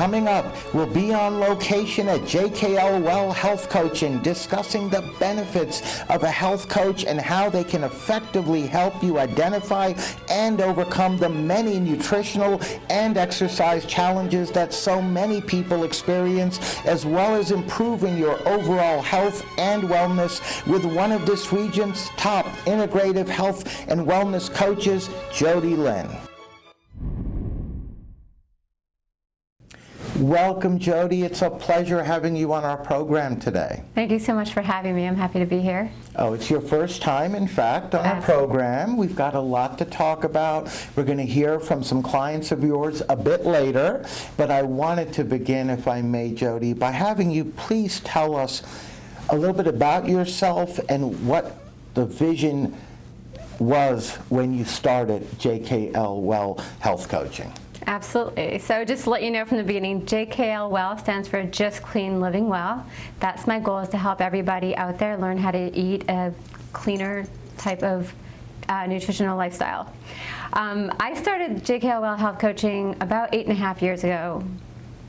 Coming up, we'll be on location at JKLWell Health Coaching, discussing the benefits of a health coach and how they can effectively help you identify and overcome the many nutritional and exercise challenges that so many people experience, as well as improving your overall health and wellness with one of this region's top integrative health and wellness coaches, Jodie Lin. Welcome, Jody. It's a pleasure having you on our program today. Thank you so much for having me. I'm happy to be here. Oh, it's your first time, in fact, on our program. We've got a lot to talk about. We're going to hear from some clients of yours a bit later, but I wanted to begin, if I may, Jody, by having you please tell us a little bit about yourself and what the vision was when you started JKLWell Health Coaching. Absolutely. So just to let you know from the beginning, JKLWell stands for Just Clean Living Well. That's my goal, is to help everybody out there learn how to eat a cleaner type of nutritional lifestyle. I started JKLWell Health Coaching about 8.5 years ago,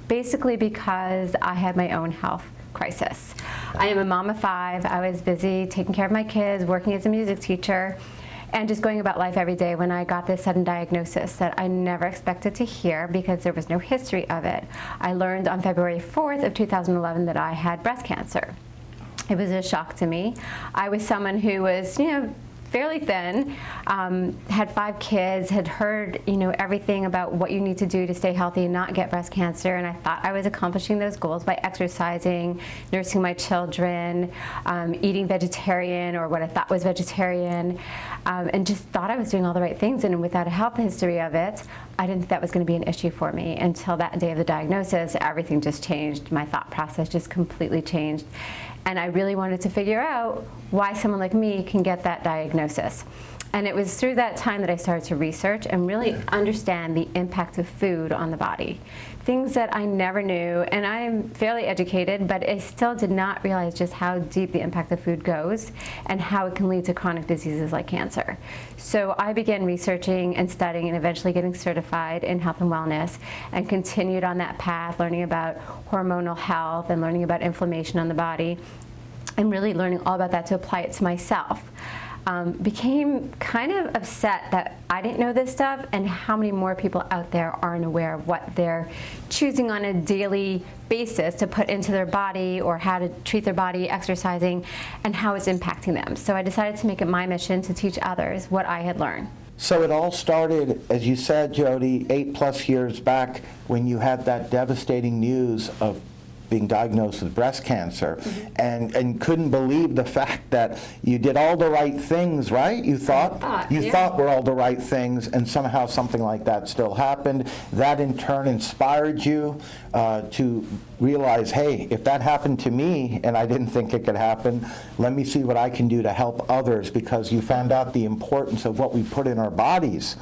basically because I had my own health crisis. I am a mom of 5. I was busy taking care of my kids, working as a music teacher, and just going about life every day when I got this sudden diagnosis that I never expected to hear because there was no history of it. I learned on February 4th of 2011 that I had breast cancer. It was a shock to me. I was someone who was, fairly thin, had 5 kids, had heard, everything about what you need to do to stay healthy and not get breast cancer, and I thought I was accomplishing those goals by exercising, nursing my children, eating vegetarian, or what I thought was vegetarian, and just thought I was doing all the right things, and without a health history of it, I didn't think that was going to be an issue for me until that day of the diagnosis. Everything just changed. My thought process just completely changed. And I really wanted to figure out why someone like me can get that diagnosis. And it was through that time that I started to research and really understand the impact of food on the body. Things that I never knew, and I'm fairly educated, but I still did not realize just how deep the impact of food goes and how it can lead to chronic diseases like cancer. So I began researching and studying and eventually getting certified in health and wellness, and continued on that path, learning about hormonal health and learning about inflammation on the body, and really learning all about that to apply it to myself. Became kind of upset that I didn't know this stuff and how many more people out there aren't aware of what they're choosing on a daily basis to put into their body, or how to treat their body, exercising, and how it's impacting them. So I decided to make it my mission to teach others what I had learned. So it all started, as you said, Jody, 8+ years back when you had that devastating news of being diagnosed with breast cancer, and couldn't believe the fact that you did all the right things, right? You thought were all the right things, and somehow something like that still happened. That in turn inspired you to realize, hey, if that happened to me and I didn't think it could happen, let me see what I can do to help others, because you found out the importance of what we put in our bodies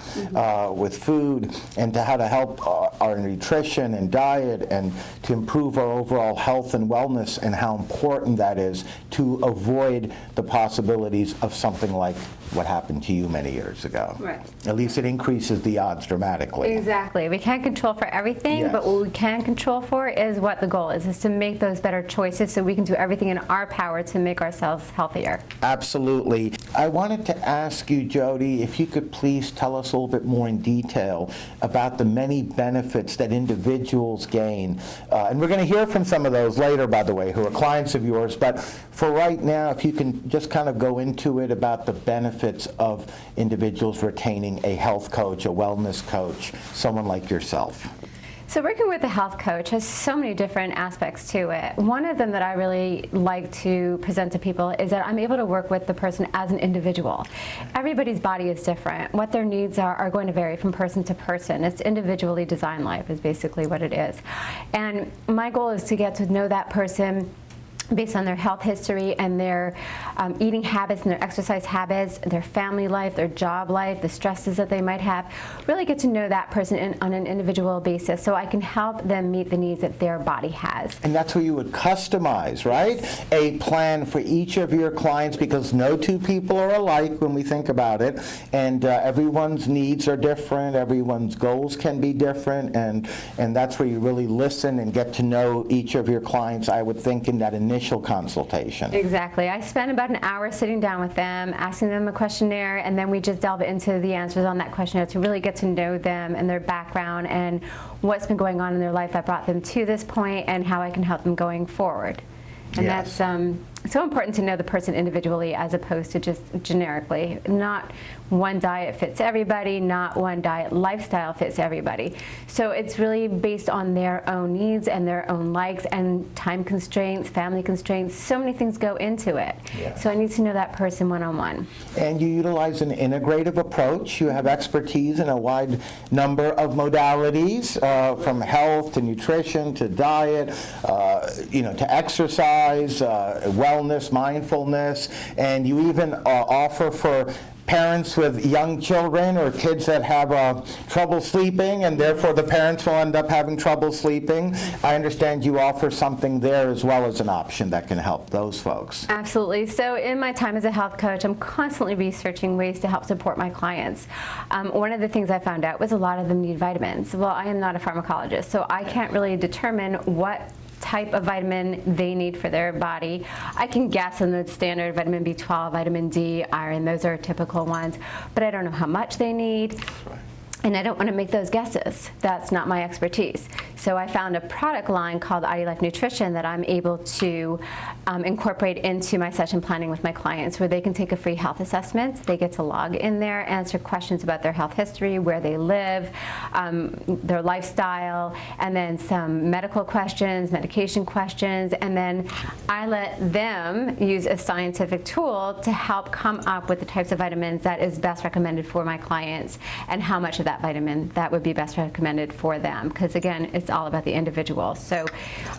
with food, and to how to help our nutrition and diet, and to improve our overall health and wellness, and how important that is to avoid the possibilities of something like what happened to you many years ago. Right. At least it increases the odds dramatically. Exactly. We can't control for everything, but what we can control for is what the goal is to make those better choices, so we can do everything in our power to make ourselves healthier. Absolutely. I wanted to ask you, Jody, if you could please tell us a little bit more in detail about the many benefits that individuals gain. And we're going to hear from some of those later, by the way, who are clients of yours. But for right now, if you can just kind of go into it about the benefits of individuals retaining a health coach, a wellness coach, someone like yourself. So working with a health coach has so many different aspects to it. One of them that I really like to present to people is that I'm able to work with the person as an individual. Everybody's body is different. What their needs are going to vary from person to person. It's individually designed life is basically what it is. And my goal is to get to know that person based on their health history and their eating habits and their exercise habits, their family life, their job life, the stresses that they might have. Really get to know that person on an individual basis so I can help them meet the needs that their body has. And that's where you would customize, right? A plan for each of your clients, because no two people are alike when we think about it, and everyone's needs are different, everyone's goals can be different, and that's where you really listen and get to know each of your clients, I would think, in that initial consultation. Exactly. I spend about an hour sitting down with them, asking them a questionnaire, and then we just delve into the answers on that questionnaire to really get to know them and their background and what's been going on in their life that brought them to this point and how I can help them going forward. And Yes. that's so important to know the person individually as opposed to just generically. Not one diet fits everybody, not one diet lifestyle fits everybody. So it's really based on their own needs and their own likes and time constraints, family constraints. So many things go into it. Yes. So I need to know that person one-on-one. And you utilize an integrative approach. You have expertise in a wide number of modalities, from health to nutrition to diet, to exercise, wellness, mindfulness, and you even offer for parents with young children or kids that have trouble sleeping, and therefore the parents will end up having trouble sleeping. I understand you offer something there as well as an option that can help those folks. Absolutely. So in my time as a health coach, I'm constantly researching ways to help support my clients. One of the things I found out was a lot of them need vitamins. Well, I am not a pharmacologist, so I can't really determine what type of vitamin they need for their body. I can guess on the standard vitamin B12, vitamin D, iron, those are typical ones, but I don't know how much they need. And I don't want to make those guesses. That's not my expertise. So I found a product line called ID Life Nutrition that I'm able to incorporate into my session planning with my clients, where they can take a free health assessment. They get to log in there, answer questions about their health history, where they live, their lifestyle, and then some medical questions, medication questions, and then I let them use a scientific tool to help come up with the types of vitamins that is best recommended for my clients and how much of that vitamin that would be best recommended for them, because again, it's all about the individual. So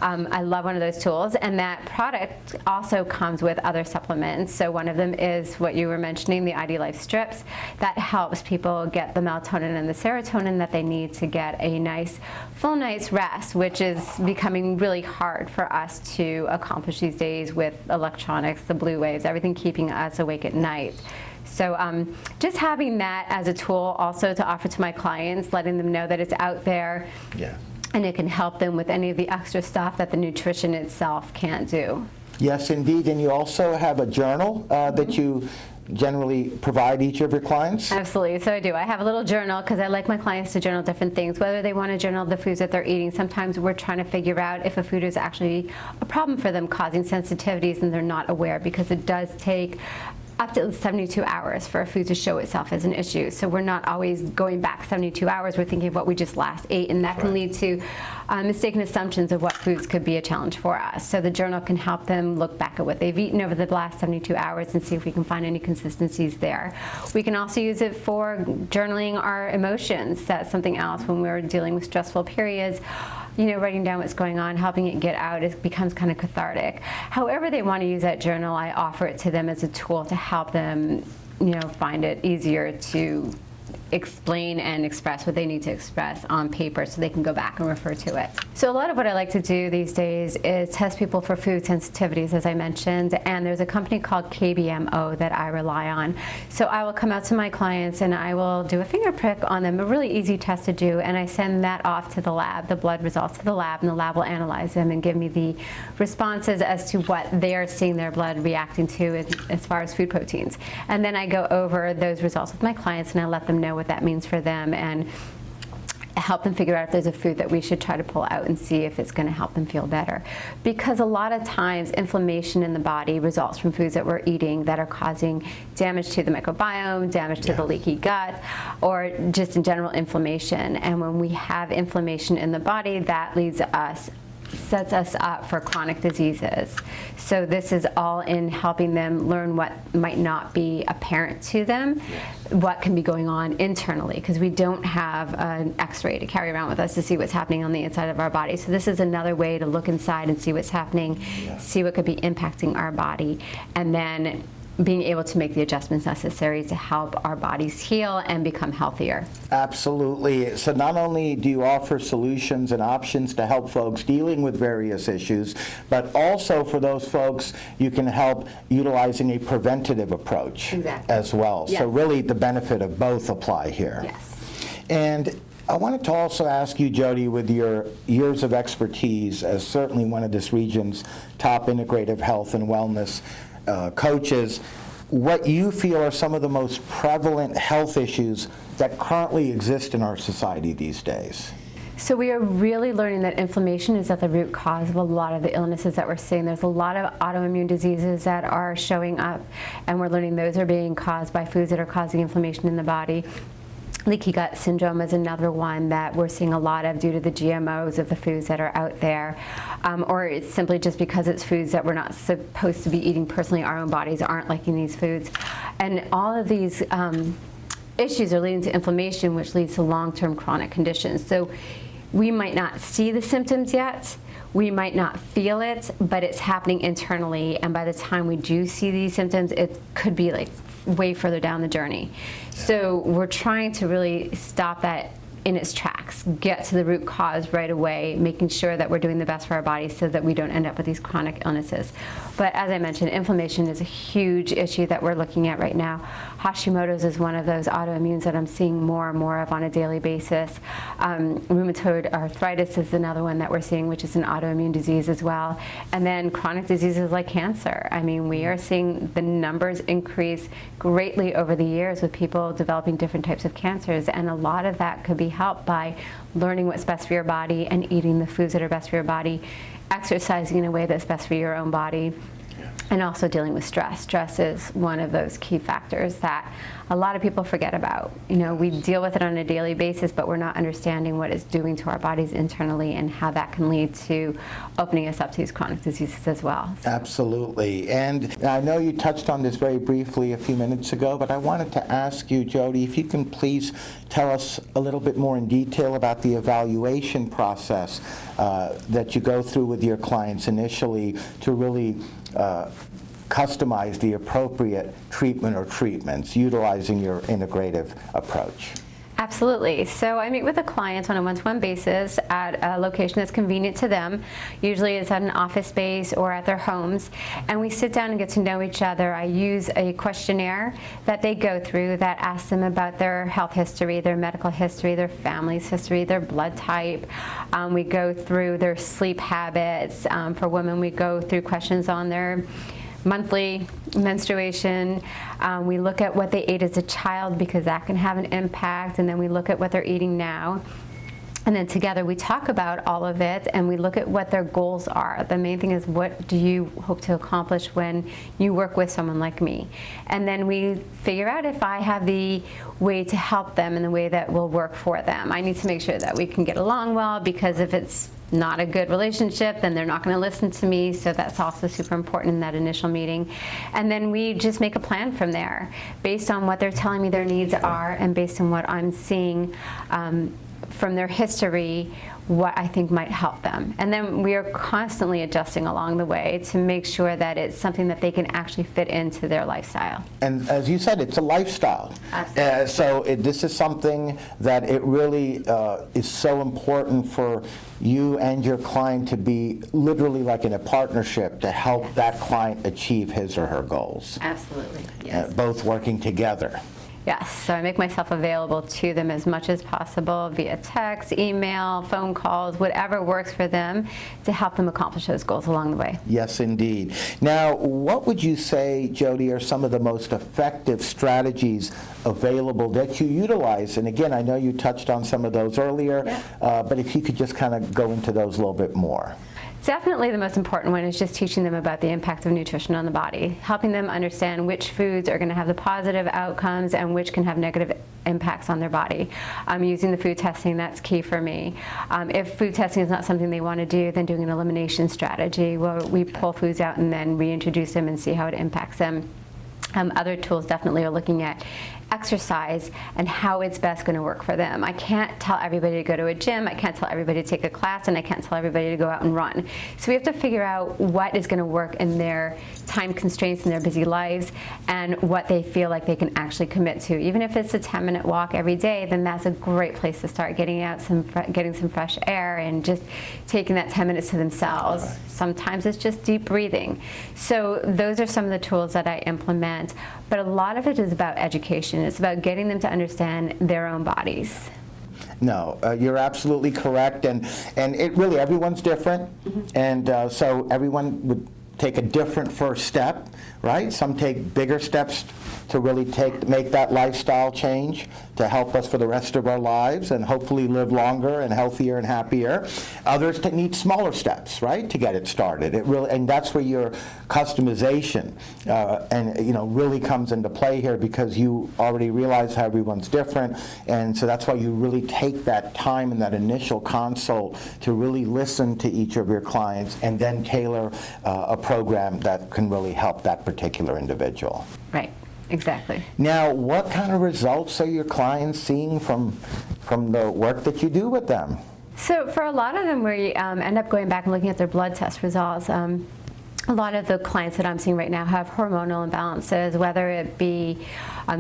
I love one of those tools, and that product also comes with other supplements. So one of them is what you were mentioning, the ID Life strips, that helps people get the melatonin and the serotonin that they need to get a nice full night's rest, which is becoming really hard for us to accomplish these days with electronics, the blue waves, everything keeping us awake at night. So just having that as a tool also to offer to my clients, letting them know that it's out there, Yeah. and it can help them with any of the extra stuff that the nutrition itself can't do. Yes, indeed. And you also have a journal that you generally provide each of your clients? Absolutely. So I do. I have a little journal because I like my clients to journal different things, whether they want to journal the foods that they're eating. Sometimes we're trying to figure out if a food is actually a problem for them, causing sensitivities, and they're not aware, because it does take up to 72 hours for a food to show itself as an issue. So we're not always going back 72 hours. We're thinking of what we just last ate, and that can lead to mistaken assumptions of what foods could be a challenge for us. So the journal can help them look back at what they've eaten over the last 72 hours and see if we can find any consistencies there. We can also use it for journaling our emotions. That's something else when we're dealing with stressful periods. Writing down what's going on, helping it get out, it becomes kind of cathartic. However they want to use that journal, I offer it to them as a tool to help them, find it easier to explain and express what they need to express on paper so they can go back and refer to it. So a lot of what I like to do these days is test people for food sensitivities, as I mentioned, and there's a company called KBMO that I rely on. So I will come out to my clients and I will do a finger prick on them, a really easy test to do, and I send that off to the lab, the blood results to the lab, and the lab will analyze them and give me the responses as to what they're seeing their blood reacting to as far as food proteins. And then I go over those results with my clients and I let them know what that means for them and help them figure out if there's a food that we should try to pull out and see if it's going to help them feel better. Because a lot of times inflammation in the body results from foods that we're eating that are causing damage to the microbiome, damage to the leaky gut, or just in general inflammation. And when we have inflammation in the body, that leads us sets us up for chronic diseases. So this is all in helping them learn what might not be apparent to them, what can be going on internally, because we don't have an x-ray to carry around with us to see what's happening on the inside of our body. So this is another way to look inside and see what's happening, see what could be impacting our body, and then being able to make the adjustments necessary to help our bodies heal and become healthier. Absolutely. So not only do you offer solutions and options to help folks dealing with various issues, but also for those folks, you can help utilizing a preventative approach as well. Yes. So really the benefit of both apply here. Yes. And I wanted to also ask you, Jody, with your years of expertise as certainly one of this region's top integrative health and wellness coaches, what you feel are some of the most prevalent health issues that currently exist in our society these days? So we are really learning that inflammation is at the root cause of a lot of the illnesses that we're seeing. There's a lot of autoimmune diseases that are showing up, and we're learning those are being caused by foods that are causing inflammation in the body. Leaky gut syndrome is another one that we're seeing a lot of due to the GMOs of the foods that are out there, or it's simply just because it's foods that we're not supposed to be eating personally. Our own bodies aren't liking these foods. And all of these issues are leading to inflammation, which leads to long-term chronic conditions. So we might not see the symptoms yet, we might not feel it, but it's happening internally, and by the time we do see these symptoms, it could be like way further down the journey. So we're trying to really stop that in its tracks, get to the root cause right away, making sure that we're doing the best for our bodies so that we don't end up with these chronic illnesses. But as I mentioned, inflammation is a huge issue that we're looking at right now. Hashimoto's is one of those autoimmunes that I'm seeing more and more of on a daily basis. Rheumatoid arthritis is another one that we're seeing, which is an autoimmune disease as well. And then chronic diseases like cancer. I mean, we are seeing the numbers increase greatly over the years with people developing different types of cancers, and a lot of that could be helped by learning what's best for your body and eating the foods that are best for your body, exercising in a way that's best for your own body, and also dealing with stress. Stress is one of those key factors that a lot of people forget about. You know, we deal with it on a daily basis, but we're not understanding what it's doing to our bodies internally and how that can lead to opening us up to these chronic diseases as well. Absolutely. And I know you touched on this very briefly a few minutes ago, but I wanted to ask you, Jody, if you can please tell us a little bit more in detail about the evaluation process that you go through with your clients initially to really customize the appropriate treatment or treatments utilizing your integrative approach. Absolutely. So I meet with the clients on a one-to-one basis at a location that's convenient to them. Usually it's at an office space or at their homes. And we sit down and get to know each other. I use a questionnaire that they go through that asks them about their health history, their medical history, their family's history, their blood type. We go through their sleep habits. For women, we go through questions on their monthly menstruation. We look at what they ate as a child because that can have an impact, and then we look at what they're eating now. And then together we talk about all of it and we look at what their goals are. The main thing is, what do you hope to accomplish when you work with someone like me? And then we figure out if I have the way to help them in the way that will work for them. I need to make sure that we can get along well, because if it's not a good relationship, then they're not going to listen to me. So that's also super important in that initial meeting. And then we just make a plan from there based on what they're telling me their needs are and based on what I'm seeing from their history, what I think might help them. And then we are constantly adjusting along the way to make sure that it's something that they can actually fit into their lifestyle. And as you said, it's a lifestyle. Absolutely. This is something that it really is so important for you and your client to be literally like in a partnership to help that client achieve his or her goals. Absolutely, yes. Both working together. Yes, so I make myself available to them as much as possible via text, email, phone calls, whatever works for them to help them accomplish those goals along the way. Yes, indeed. Now, what would you say, Jody, are some of the most effective strategies available that you utilize? And again, I know you touched on some of those earlier, but if you could just kind of go into those a little bit more. Definitely the most important one is just teaching them about the impact of nutrition on the body, helping them understand which foods are going to have the positive outcomes and which can have negative impacts on their body. Using the food testing, that's key for me. If food testing is not something they want to do, then doing an elimination strategy where we pull foods out and then reintroduce them and see how it impacts them. Other tools definitely are looking at exercise and how it's best going to work for them. I can't tell everybody to go to a gym, I can't tell everybody to take a class, and I can't tell everybody to go out and run. So we have to figure out what is going to work in their time constraints in their busy lives and what they feel like they can actually commit to. Even if it's a 10-minute walk every day, then that's a great place to start, getting out getting some fresh air and just taking that 10 minutes to themselves. Right. Sometimes it's just deep breathing. So those are some of the tools that I implement, but a lot of it is about education. It's about getting them to understand their own bodies. No, you're absolutely correct, and it really, everyone's different, and so everyone would take a different first step, right? Some take bigger steps to really make that lifestyle change to help us for the rest of our lives and hopefully live longer and healthier and happier. Others need smaller steps, right, to get it started. And that's where your customization really comes into play here, because you already realize how everyone's different, and so that's why you really take that time in that initial consult to really listen to each of your clients and then tailor a program that can really help that particular individual. Right. Exactly. Now, what kind of results are your clients seeing from the work that you do with them? So for a lot of them, we end up going back and looking at their blood test results. A lot of the clients that I'm seeing right now have hormonal imbalances, whether it be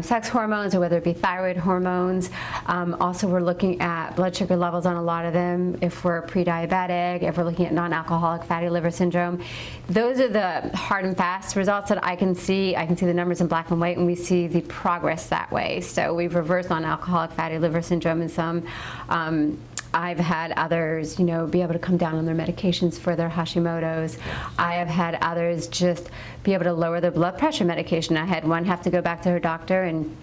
sex hormones or whether it be thyroid hormones. Also, we're looking at blood sugar levels on a lot of them. If we're pre-diabetic, if we're looking at non-alcoholic fatty liver syndrome, those are the hard and fast results that I can see. I can see the numbers in black and white, and we see the progress that way. So we've reversed non-alcoholic fatty liver syndrome in some. I've had others, be able to come down on their medications for their Hashimoto's. I have had others just be able to lower their blood pressure medication. I had one have to go back to her doctor, and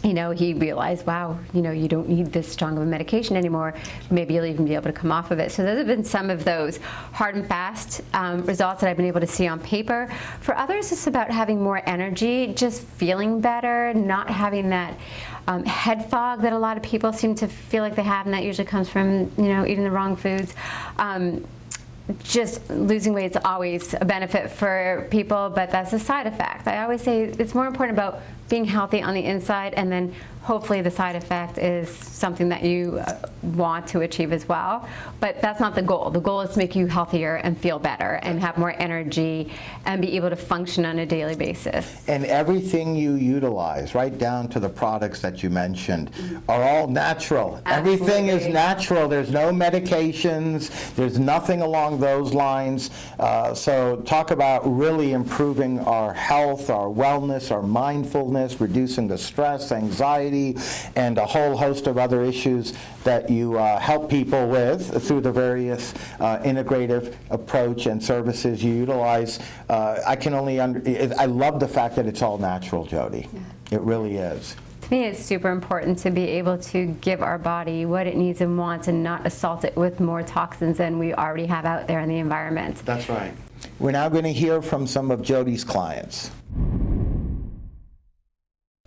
he realized, wow, you don't need this strong of a medication anymore. Maybe you'll even be able to come off of it. So those have been some of those hard and fast results that I've been able to see on paper. For others, it's about having more energy, just feeling better, not having that head fog that a lot of people seem to feel like they have, and that usually comes from, eating the wrong foods. Just losing weight is always a benefit for people, but that's a side effect. I always say it's more important about being healthy on the inside, and then hopefully the side effect is something that you want to achieve as well. But that's not the goal. The goal is to make you healthier and feel better and have more energy and be able to function on a daily basis. And everything you utilize, right down to the products that you mentioned, are all natural. Absolutely. Everything is natural. There's no medications. There's nothing along those lines. So talk about really improving our health, our wellness, our mindfulness, reducing the stress, anxiety, and a whole host of other issues that you help people with through the various integrative approach and services you utilize. I love the fact that it's all natural, Jody. Yeah. It really is. To me, it's super important to be able to give our body what it needs and wants and not assault it with more toxins than we already have out there in the environment. That's right. We're now going to hear from some of Jody's clients.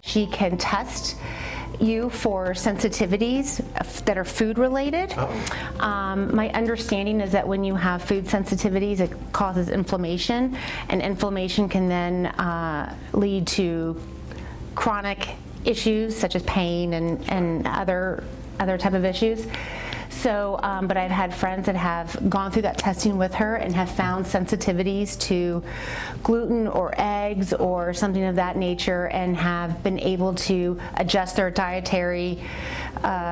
She can test you for sensitivities that are food related. My understanding is that when you have food sensitivities, it causes inflammation, and inflammation can then lead to chronic issues such as pain and other type of issues. So, but I've had friends that have gone through that testing with her and have found sensitivities to gluten or eggs or something of that nature, and have been able to adjust their dietary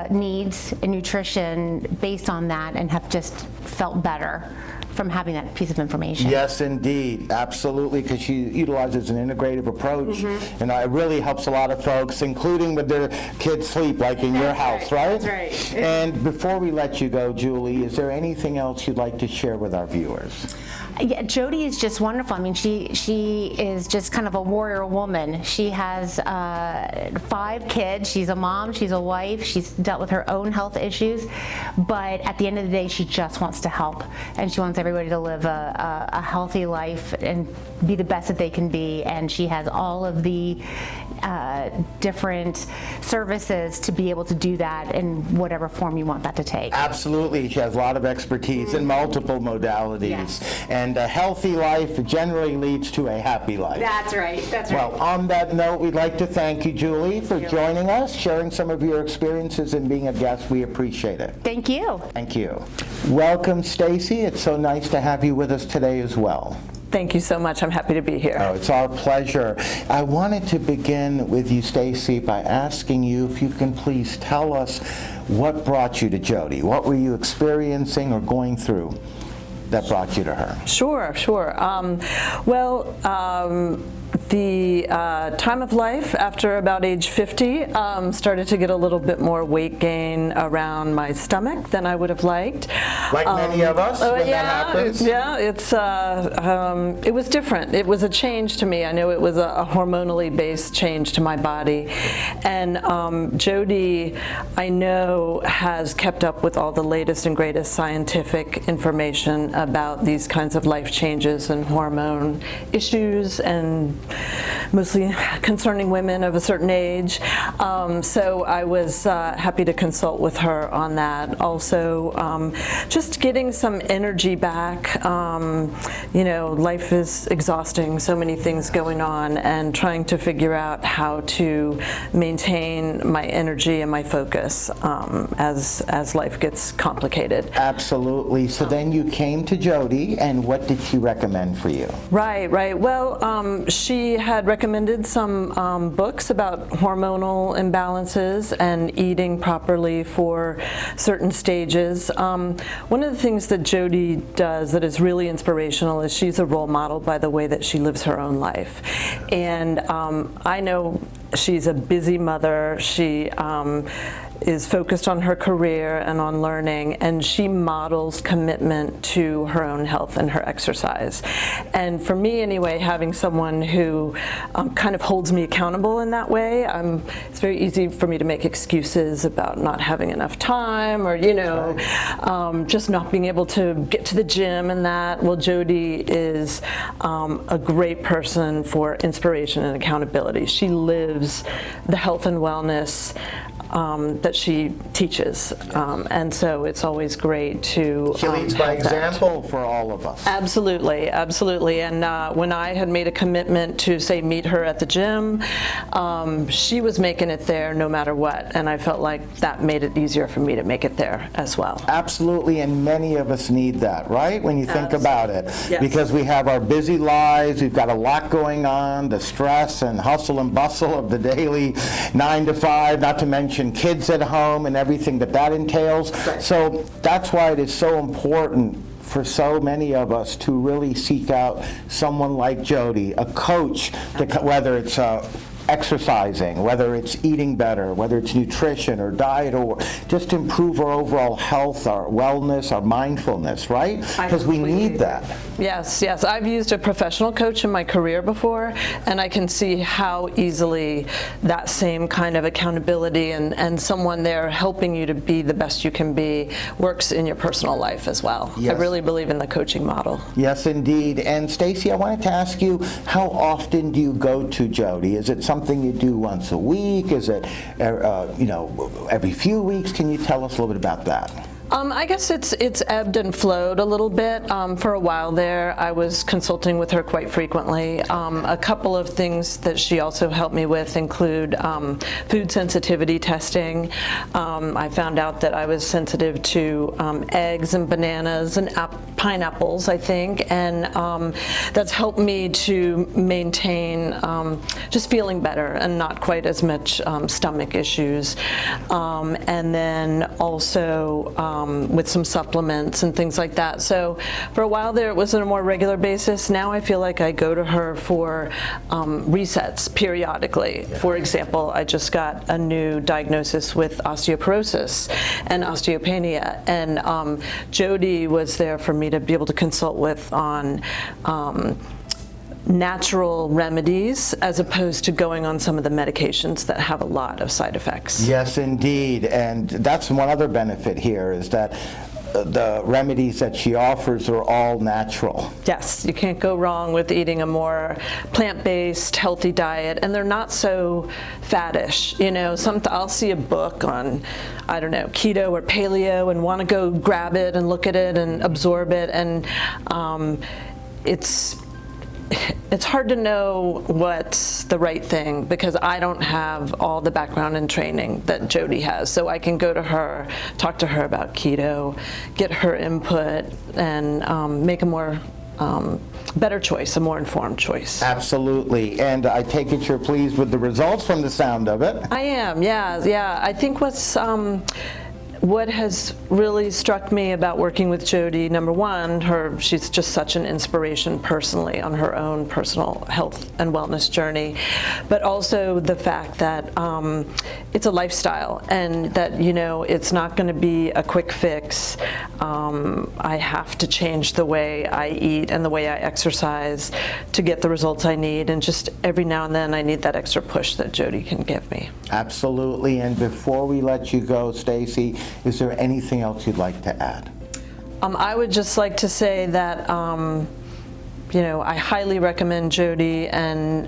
needs and nutrition based on that, and have just felt better from having that piece of information. Yes, indeed. Absolutely, because she utilizes an integrative approach, and it really helps a lot of folks, including with their kids' sleep, like in your house, right? That's right. And before we let you go, Julie, is there anything else you'd like to share with our viewers? Yeah, Jody is just wonderful. I mean, she is just kind of a warrior woman. She has 5 kids. She's a mom. She's a wife. She's dealt with her own health issues, but at the end of the day, she just wants to help, and she wants everybody to live a healthy life and be the best that they can be. And she has all of the different services to be able to do that in whatever form you want that to take. Absolutely. She has a lot of expertise in multiple modalities. Yes. And a healthy life generally leads to a happy life. That's right. That's right. Well, on that note, we'd like to thank you, Julie, for joining us, sharing some of your experiences and being a guest. We appreciate it. Thank you. Thank you. Welcome, Stacy. It's so nice to have you with us today as well. Thank you so much. I'm happy to be here. Oh, it's our pleasure. I wanted to begin with you, Stacy, by asking you if you can please tell us what brought you to Jody. What were you experiencing or going through that brought you to her? Sure. The time of life after about age 50 started to get a little bit more weight gain around my stomach than I would have liked. Like many of us when yeah, that happens? Yeah, it was different. It was a change to me. I know it was a hormonally based change to my body. And Jody, I know, has kept up with all the latest and greatest scientific information about these kinds of life changes and hormone issues, and mostly concerning women of a certain age. So I was happy to consult with her on that. Also, just getting some energy back. Life is exhausting, so many things going on, and trying to figure out how to maintain my energy and my focus as life gets complicated. Absolutely. So then you came to Jody, and what did she recommend for you? Right. Well, she had recommended some books about hormonal imbalances and eating properly for certain stages. One of the things that Jody does that is really inspirational is she's a role model by the way that she lives her own life. And I know she's a busy mother. She is focused on her career and on learning, and she models commitment to her own health and her exercise. And for me anyway, having someone who kind of holds me accountable in that way, it's very easy for me to make excuses about not having enough time, or just not being able to get to the gym and that. Well, Jody is a great person for inspiration and accountability. She lives the health and wellness that she teaches, and so it's always great to She leads by have that. example for all of us. Absolutely. And when I had made a commitment to, say, meet her at the gym, she was making it there no matter what, and I felt like that made it easier for me to make it there as well. Absolutely, and many of us need that, right? When you think about it. Yes. Because we have our busy lives, we've got a lot going on, the stress and hustle and bustle of the daily 9 to 5, not to mention kids at home and everything that entails. Right. So that's why it is so important for so many of us to really seek out someone like Jody, a coach, whether it's exercising, whether it's eating better, whether it's nutrition or diet, or just improve our overall health, our wellness, our mindfulness, right? Because we need that. Yes. I've used a professional coach in my career before, and I can see how easily that same kind of accountability and someone there helping you to be the best you can be works in your personal life as well. Yes. I really believe in the coaching model. Yes, indeed. And Stacy, I wanted to ask you, how often do you go to Jody? Is it something you do once a week? Is it, every few weeks? Can you tell us a little bit about that? I guess it's ebbed and flowed a little bit. For a while there, I was consulting with her quite frequently. A couple of things that she also helped me with include food sensitivity testing. I found out that I was sensitive to eggs and bananas and pineapples, I think, and that's helped me to maintain just feeling better and not quite as much stomach issues. And then also with some supplements and things like that. So for a while there, it was on a more regular basis. Now I feel like I go to her for resets periodically. For example, I just got a new diagnosis with osteoporosis and osteopenia, and Jody was there for me to be able to consult with on natural remedies as opposed to going on some of the medications that have a lot of side effects. Yes, indeed. And that's one other benefit here is that the remedies that she offers are all natural. Yes, you can't go wrong with eating a more plant-based, healthy diet, and they're not so faddish. You know, I'll see a book on, I don't know, keto or paleo and want to go grab it and look at it and absorb it, and it's hard to know what's the right thing because I don't have all the background and training that Jody has. So I can go to her, talk to her about keto, get her input, and make a more better choice, a more informed choice. Absolutely. And I take it you're pleased with the results from the sound of it. I am, yeah. I think what has really struck me about working with Jody, number one, she's just such an inspiration personally on her own personal health and wellness journey, but also the fact that it's a lifestyle and that, you know, it's not going to be a quick fix. I have to change the way I eat and the way I exercise to get the results I need, and just every now and then I need that extra push that Jody can give me. Absolutely. And before we let you go, Stacy, is there anything else you'd like to add? I would just like to say that, you know, I highly recommend Jody, and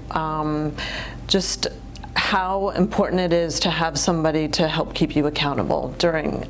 just how important it is to have somebody to help keep you accountable during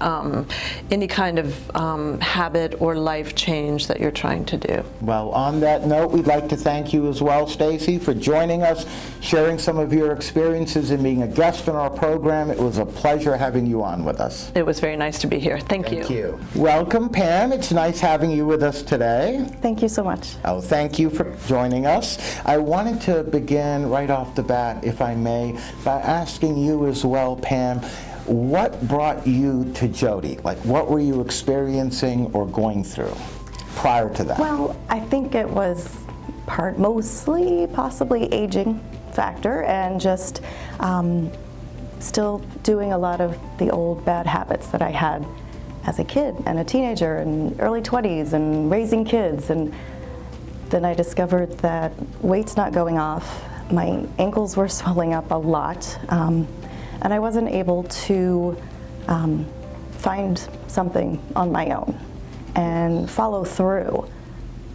any kind of habit or life change that you're trying to do. Well, on that note, we'd like to thank you as well, Stacy, for joining us, sharing some of your experiences and being a guest on our program. It was a pleasure having you on with us. It was very nice to be here. Thank you. Thank you. Welcome, Pam. It's nice having you with us today. Thank you so much. Oh, thank you for joining us. I wanted to begin right off the bat, if I may, by asking you as well, Pam, what brought you to Jody? Like, what were you experiencing or going through prior to that? Well, I think it was mostly possibly aging factor and just still doing a lot of the old bad habits that I had as a kid and a teenager and early 20s and raising kids. And then I discovered that weight's not going off. My ankles were swelling up a lot, and I wasn't able to find something on my own and follow through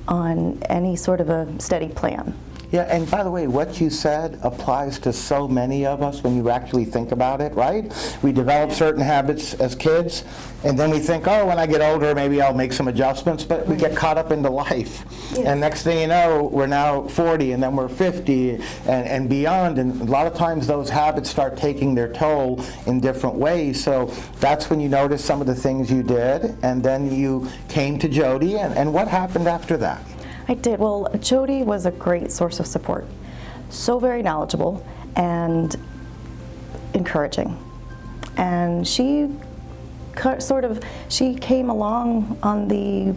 on any sort of a steady plan. Yeah, and by the way, what you said applies to so many of us when you actually think about it, right? We develop certain habits as kids, and then we think, oh, when I get older, maybe I'll make some adjustments, but we get caught up into life. Yes. And next thing you know, we're now 40, and then we're 50, and beyond, and a lot of times those habits start taking their toll in different ways. So that's when you notice some of the things you did, and then you came to Jody, and what happened after that? I did. Well, Jody was a great source of support. So very knowledgeable and encouraging. And she came along on the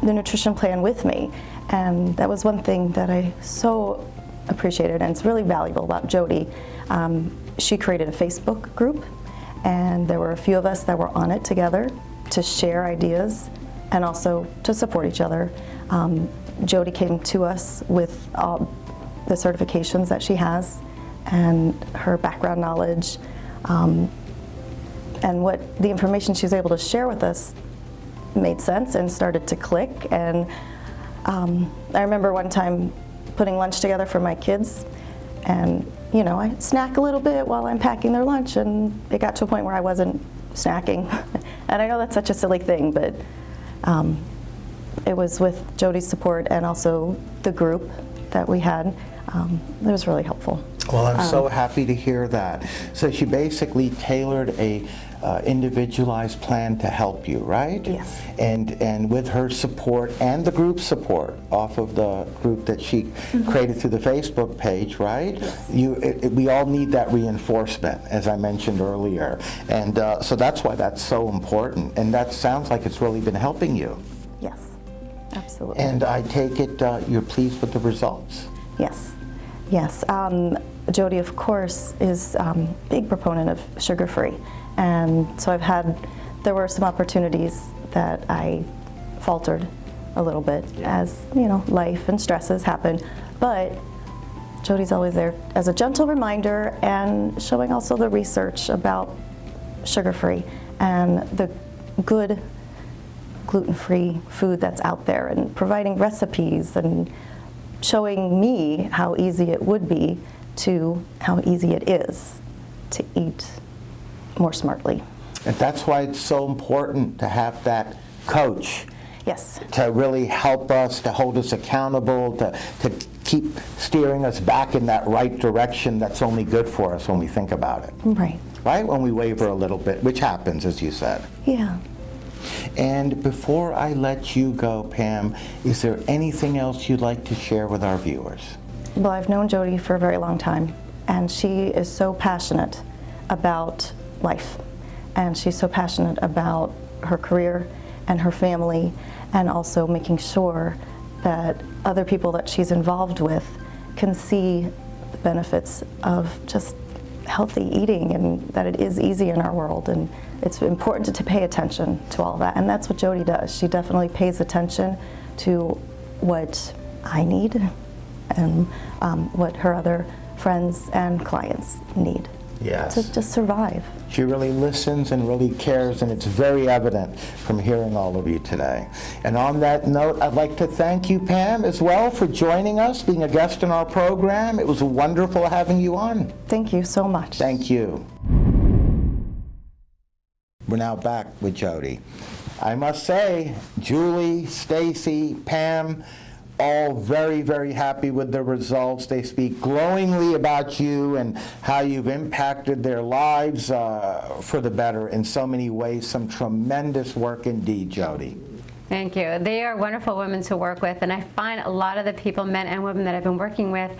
nutrition plan with me. And that was one thing that I so appreciated, and it's really valuable about Jody. She created a Facebook group, and there were a few of us that were on it together to share ideas and also to support each other. Jody came to us with all the certifications that she has and her background knowledge, and what the information she was able to share with us made sense and started to click. And I remember one time putting lunch together for my kids, and you know, I snack a little bit while I'm packing their lunch, and it got to a point where I wasn't snacking. And I know that's such a silly thing, but it was with Jody's support and also the group that we had. It was really helpful. Well, I'm so happy to hear that. So she basically tailored a individualized plan to help you, right? Yes. And with her support and the group support off of the group that she created through the Facebook page, right? We all need that reinforcement, as I mentioned earlier. And so that's why that's so important. And that sounds like it's really been helping you. Yes, absolutely. And I take it you're pleased with the results. Yes, yes. Jody, of course, is a big proponent of sugar-free. And so there were some opportunities that I faltered a little bit as, life and stresses happen. But Jody's always there as a gentle reminder and showing also the research about sugar-free and the good gluten-free food that's out there, and providing recipes and showing me how easy it would be to how easy it is to eat more smartly. And that's why it's so important to have that coach. Yes. To really help us, to hold us accountable, to keep steering us back in that right direction that's only good for us when we think about it. Right. Right? When we waver a little bit, which happens, as you said. Yeah. And before I let you go, Pam, is there anything else you'd like to share with our viewers? Well, I've known Jody for a very long time, and she is so passionate about life. And she's so passionate about her career and her family, and also making sure that other people that she's involved with can see the benefits of just healthy eating, and that it is easy in our world. And it's important to pay attention to all that. And that's what Jody does. She definitely pays attention to what I need and what her other friends and clients need. Yes. To just survive. She really listens and really cares, and it's very evident from hearing all of you today. And on that note, I'd like to thank you, Pam, as well, for joining us, being a guest in our program. It was wonderful having you on. Thank you so much. Thank you. We're now back with Jody. I must say, Julie, Stacy, Pam, all very, very happy with the results. They speak glowingly about you and how you've impacted their lives for the better in so many ways. Some tremendous work indeed, Jody. Thank you. They are wonderful women to work with, and I find a lot of the people, men and women, that I've been working with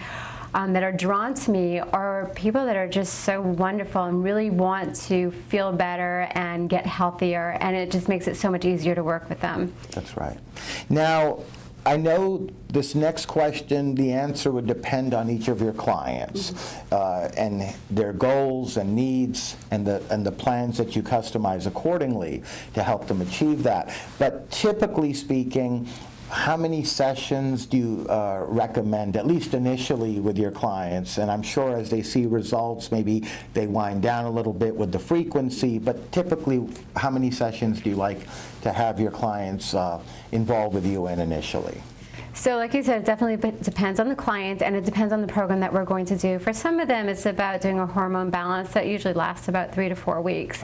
that are drawn to me are people that are just so wonderful and really want to feel better and get healthier, and it just makes it so much easier to work with them. That's right. Now, I know this next question, the answer would depend on each of your clients and their goals and needs and the plans that you customize accordingly to help them achieve that. But typically speaking, how many sessions do you recommend, at least initially, with your clients? And I'm sure as they see results, maybe they wind down a little bit with the frequency, but typically, how many sessions do you like to have your clients involved with you in initially? So like you said, it definitely depends on the client, and it depends on the program that we're going to do. For some of them, it's about doing a hormone balance that usually lasts about 3 to 4 weeks.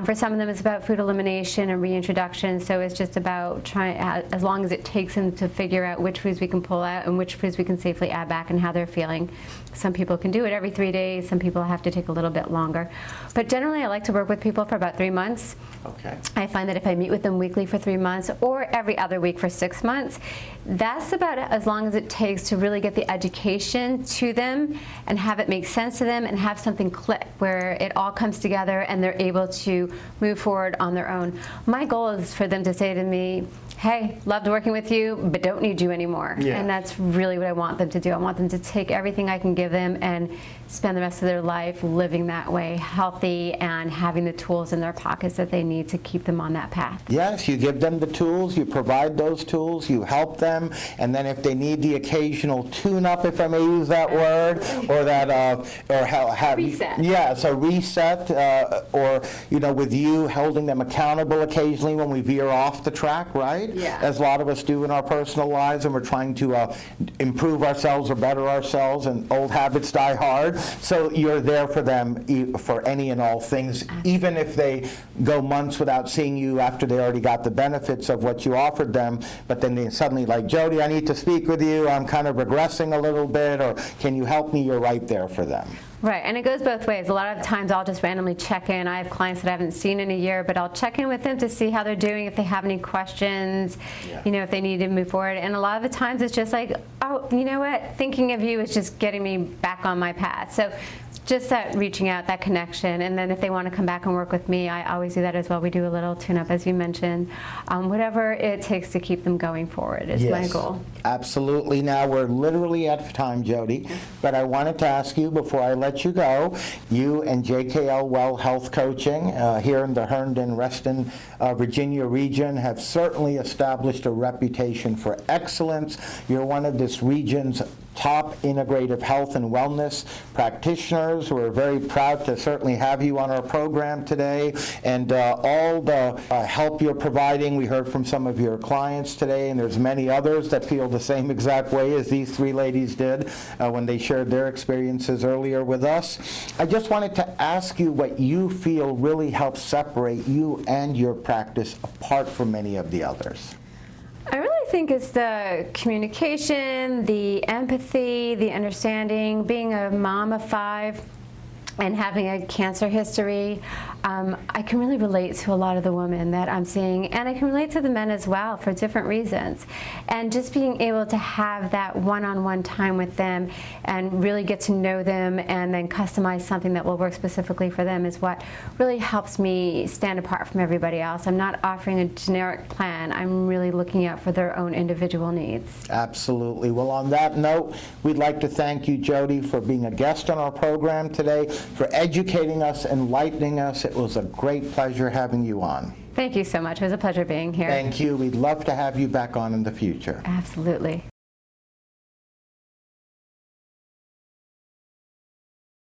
For some of them, it's about food elimination and reintroduction, so it's just about trying, as long as it takes them to figure out which foods we can pull out and which foods we can safely add back and how they're feeling. Some people can do it every 3 days, some people have to take a little bit longer. But generally, I like to work with people for about 3 months. Okay. I find that if I meet with them weekly for 3 months or every other week for 6 months, that's about as long as it takes to really get the education to them and have it make sense to them and have something click where it all comes together and they're able to move forward on their own. My goal is for them to say to me, hey, loved working with you, but don't need you anymore. Yeah. And that's really what I want them to do. I want them to take everything I can give them and spend the rest of their life living that way, healthy, and having the tools in their pockets that they need to keep them on that path. Yes, you give them the tools, you provide those tools, you help them, and then if they need the occasional tune-up, if I may use that word, or that, Reset. Yes, a reset, or, with you holding them accountable occasionally when we veer off the track, right? Yeah. As a lot of us do in our personal lives, and we're trying to improve ourselves or better ourselves, and old habits die hard. So you're there for them for any and all things, even if they go months without seeing you after they already got the benefits of what you offered them, but then they suddenly like, Jody, I need to speak with you, I'm kind of regressing a little bit, or can you help me? You're right there for them. Right, and it goes both ways. A lot of times I'll just randomly check in. I have clients that I haven't seen in a year, but I'll check in with them to see how they're doing, if they have any questions, if they need to move forward. And a lot of the times it's just like, oh, you know what? Thinking of you is just getting me back on my path. So just that reaching out, that connection, and then if they want to come back and work with me, I always do that as well. We do a little tune-up, as you mentioned. Whatever it takes to keep them going forward is my goal. Absolutely. Now, we're literally out of time, Jody, but I wanted to ask you before I let you go, you and JKLWell Health Coaching here in the Herndon-Reston, Virginia region have certainly established a reputation for excellence. You're one of this region's top integrative health and wellness practitioners. We're very proud to certainly have you on our program today, and all the help you're providing. We heard from some of your clients today, and there's many others that feel the same exact way as these three ladies did when they shared their experiences earlier with us. I just wanted to ask you what you feel really helps separate you and your practice apart from many of the others. I really think it's the communication, the empathy, the understanding, being a mom of 5 and having a cancer history. I can really relate to a lot of the women that I'm seeing, and I can relate to the men as well for different reasons. And just being able to have that one-on-one time with them and really get to know them and then customize something that will work specifically for them is what really helps me stand apart from everybody else. I'm not offering a generic plan. I'm really looking out for their own individual needs. Absolutely. Well, on that note, we'd like to thank you, Jody, for being a guest on our program today, for educating us, enlightening us. It was a great pleasure having you on. Thank you so much. It was a pleasure being here. Thank you. We'd love to have you back on in the future. Absolutely.